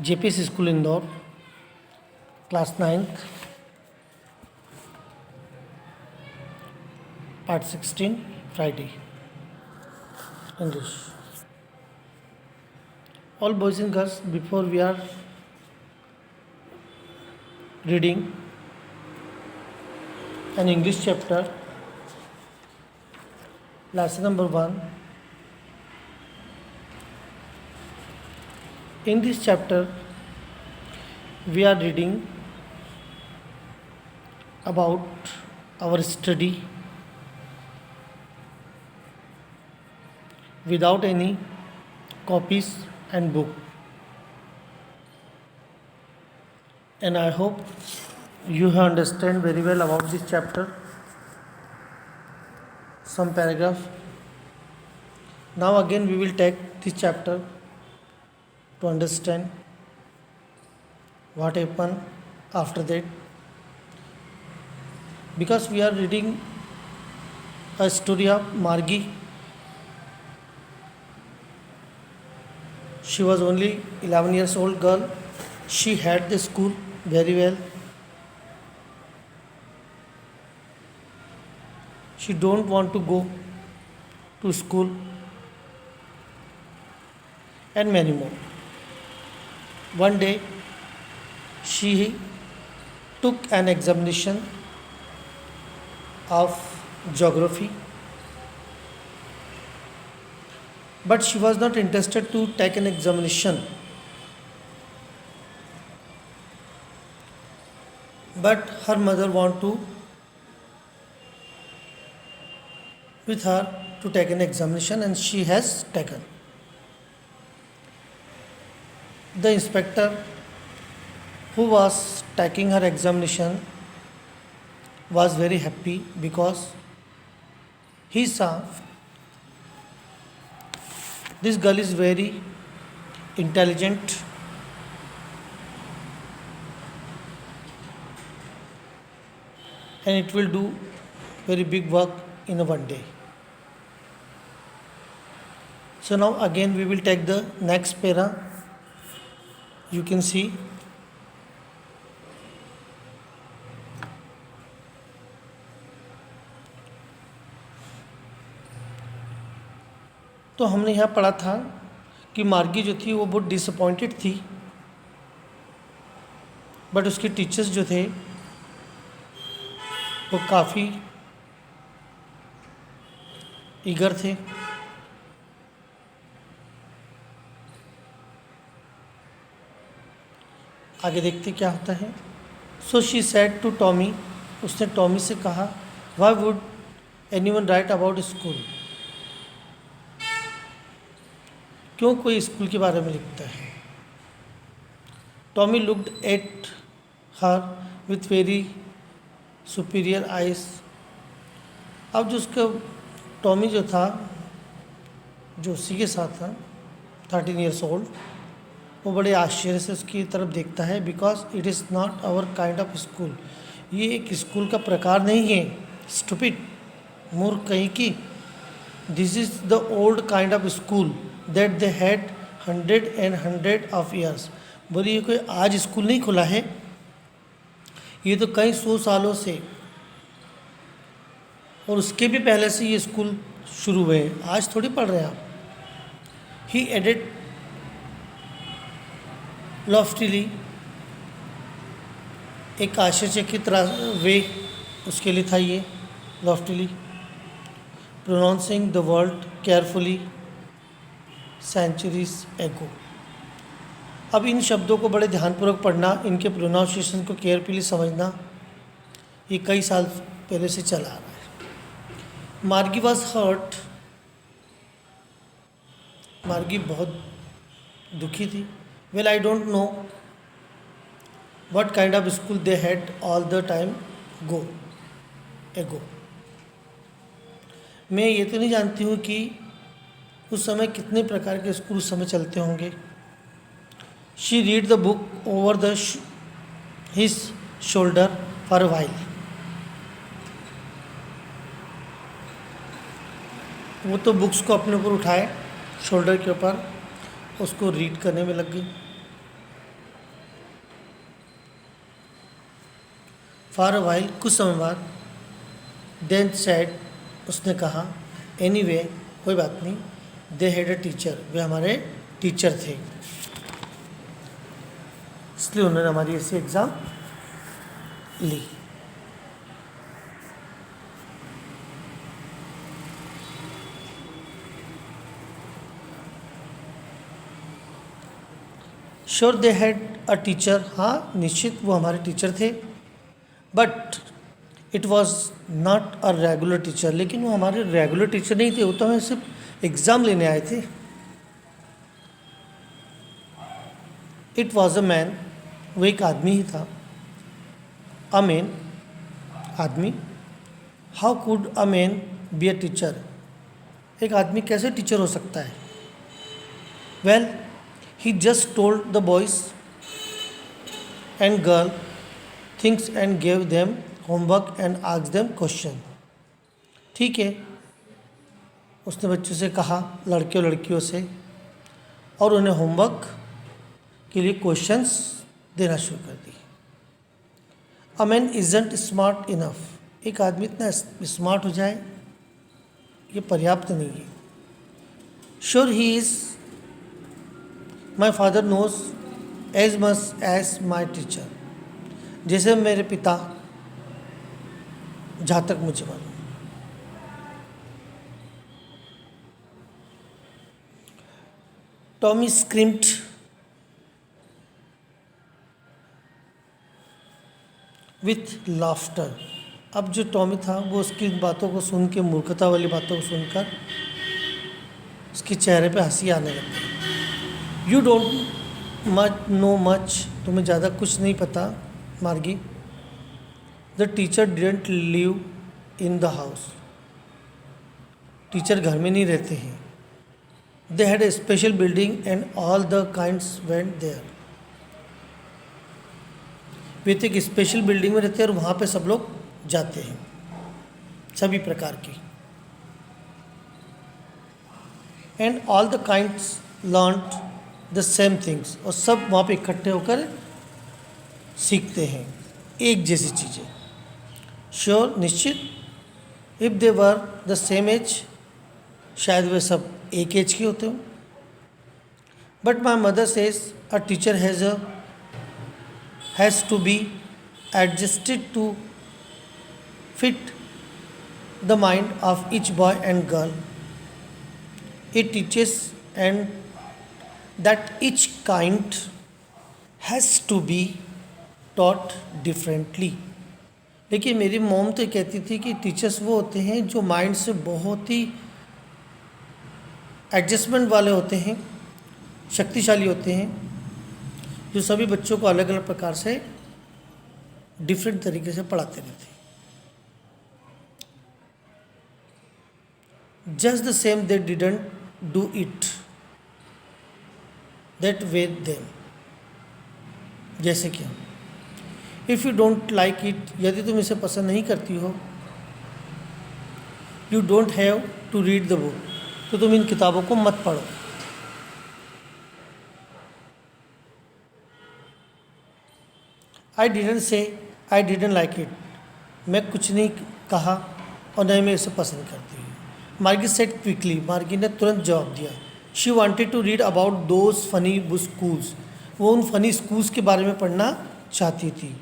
JPS school Indore, class 9th, part 16, Friday, English. All boys and girls, before we are reading an English chapter, lesson number 1. In this chapter, we are reading about our study without any copies and book. And I hope you understand very well about this chapter, some paragraph. Now again we will take this chapter to understand what happened after that, because we are reading a story of Margi. She was only 11 years old girl. She had the school very well. She don't want to go to school and many more. One day she took an examination of geography, but she was not interested to take an examination. But her mother want to with her to take an examination, and she has taken. The inspector who was taking her examination was very happy because he saw this girl is very intelligent and it will do very big work in a one day. So now again we will take the next para. You can see तो हमने यहाँ पढ़ा था कि मार्गी जो थी वो बहुत डिसअपॉइंटेड थी, बट उसके टीचर्स जो थे वो काफ़ी ईगर थे. आगे देखते क्या होता है. So she said to Tommy, उसने टॉमी से कहा, why would anyone write about school, क्यों कोई स्कूल के बारे में लिखता है. Tommy looked at her with very superior eyes. अब जो उसका टॉमी जो था, जो उसी के साथ था 13 ईयर्स ओल्ड, वो बड़े आश्चर्य से उसकी तरफ देखता है. Because it is not our kind of school, ये एक स्कूल का प्रकार नहीं है. स्टूपिड, मूर्ख कहीं की. This is the old kind of school that they had 100 of years. बोली ये कोई आज स्कूल नहीं खुला है, ये तो कई 100 सालों से और उसके भी पहले से ये स्कूल शुरू हुए हैं, आज थोड़ी पढ़ रहे हैं आप. ही एडेड लॉफ्टीली, एक आश्चर्यचकित वे उसके लिए था ये. Loftily pronouncing the word carefully centuries ago. अब इन शब्दों को बड़े ध्यानपूर्वक पढ़ना, इनके प्रोनाउंसिएशन को केयरफुली समझना, ये कई साल पहले से चला आ रहा है. मार्गी वॉज हर्ट, मार्गी बहुत दुखी थी. Well I don't know what kind of school they had all the time ago. मैं ये तो नहीं जानती हूँ कि उस समय कितने प्रकार के स्कूल उस समय चलते होंगे. She read the book over the his shoulder for a while. वो तो बुक्स को अपने ऊपर उठाए शोल्डर के ऊपर, उसको रीड करने में लग गई. फॉर अ वाइल, कुछ समय बाद, देन सेड, उसने कहा, एनीवे, कोई बात नहीं, दे हैड अ टीचर, वे हमारे टीचर थे, इसलिए उन्होंने हमारी ऐसी एग्ज़ाम ली। Sure they had a teacher, हाँ निश्चित वो हमारे टीचर थे, but it was not a regular teacher, लेकिन वो हमारे रेगुलर टीचर नहीं थे, वो तो हमें सिर्फ एग्ज़ाम लेने आए थे। इट वॉज अ मैन, वो एक आदमी ही था। अ मैन, आदमी। How could a man be a teacher, एक आदमी कैसे टीचर हो सकता है? Well, he just told the boys and girl things and gave them homework and asked them question. ठीक है, उसने बच्चों से कहा, लड़के और लड़कियों से, और उन्हें होमवर्क के लिए क्वेश्चंस देना शुरू कर दी। A man isn't smart enough, एक आदमी इतना स्मार्ट हो जाए ये पर्याप्त नहीं है। Sure he is, my father knows as much as my teacher, जैसे मेरे पिता, जहाँ तक मुझे मालूम। टॉमी स्क्रीम्ड, विथ लाफ्टर, अब जो टॉमी था वो उसकी बातों को सुन के, मूर्खता वाली बातों को सुनकर उसके चेहरे पे हंसी आने लगती। You don't much know much, तुम्हें ज़्यादा कुछ नहीं पता Margie. The teacher didn't live in the house, टीचर घर में नहीं रहते हैं। They had a special building and all the kinds went there, वे तो एक स्पेशल बिल्डिंग में रहते हैं और वहाँ पे सब लोग जाते हैं, सभी प्रकार की। And all the kinds learned the same things, और सब वहाँ पे इकट्ठे होकर सीखते हैं एक जैसी चीज़ें। श्योर, निश्चित। If they were the same age, शायद वे सब एक एज के होते हो। But my mother says a teacher has to be adjusted to fit the mind of each boy and girl. It teaches and that each kind has to be taught differently. लेकिन मेरी mom तो कहती थी कि teachers वो होते हैं जो माइंड से बहुत ही एडजस्टमेंट वाले होते हैं, शक्तिशाली होते हैं, जो सभी बच्चों को अलग अलग प्रकार से डिफरेंट तरीके से पढ़ाते रहते हैं। Just the same they didn't do it that way then, जैसे कि if you don't like it, यदि तुम इसे पसंद नहीं करती हो, you don't have to read the book, तो तुम इन किताबों को मत पढ़ो। I didn't say I didn't like it, मैं कुछ नहीं कहा और न ही मैं इसे पसंद करती हूँ। मार्गी सेड क्विकली, मार्गी ने तुरंत जवाब दिया। She wanted to read about those funny schools, वो उन फनी स्कूल्स के बारे में पढ़ना चाहती थी।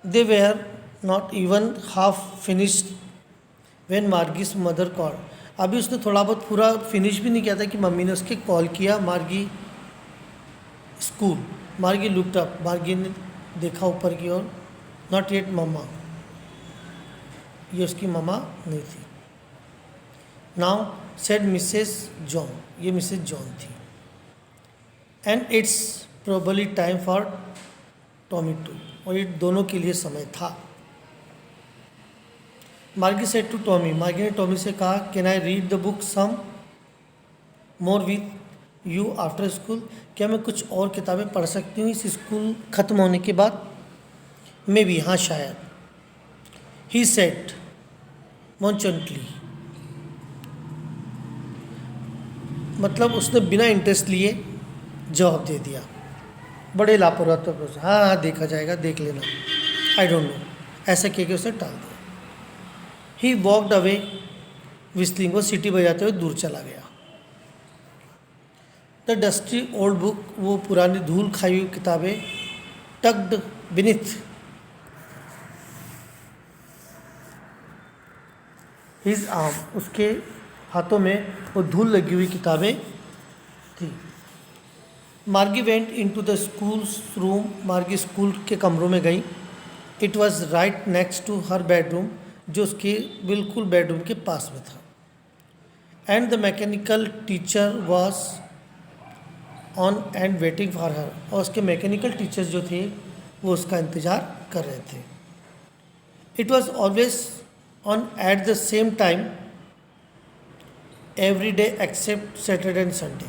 They were not even half finished when Margie's mother call, अभी उसने थोड़ा बहुत पूरा फिनिश भी नहीं किया था कि मम्मी ने उसके कॉल किया, मार्गी स्कूल। मार्गी लुक्ड अप, मार्गी ने देखा ऊपर की ओर। नॉट येट मम्मा, ये उसकी मम्मा नहीं थी। नाउ सेड मिसेस जॉन, ये मिसेस जॉन थी। And it's probably time for Tommy too, और ये दोनों के लिए समय था। मार्गी सेड टू टॉमी, मार्गी ने टॉमी से कहा, can I read the book some more with you after school, क्या मैं कुछ और किताबें पढ़ सकती हूँ इस स्कूल ख़त्म होने के बाद? मे बी, हाँ शायद। ही सेड नॉनचेंटली, मतलब उसने बिना इंटरेस्ट लिए जवाब दे दिया, बड़े लापरवाह तो। हाँ हाँ देखा जाएगा, देख लेना। आई डोंट नो, ऐसा कह के उसने टाल दिया। ही वॉकड अवे विस्लिंग, वो सीटी बजाते हुए दूर चला गया। द डस्टी ओल्ड बुक, वो पुरानी धूल खाई हुई किताबें, टक्ड बिनिथ हिज आर्म, उसके हाथों में वो धूल लगी हुई किताबें थी। Margie went into the school room, Margie school के कमरों में गई। It was right next to her bedroom, जो उसके बिल्कुल बेडरूम के पास में था। And the mechanical teacher was on and waiting for her, और उसके मैकेनिकल टीचर्स जो थे वो उसका इंतज़ार कर रहे थे। It was always on at the same time every day except Saturday and Sunday,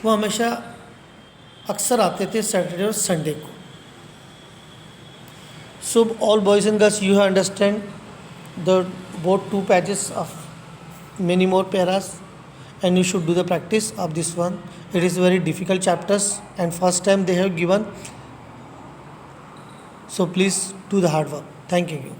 वो हमेशा अक्सर आते थे सैटरडे और संडे को। So all boys and girls, you have understand the both 2 pages of many more paras, and you should do the practice of this one. It is very difficult chapters and first time they have given, so please do the hard work. Thank you.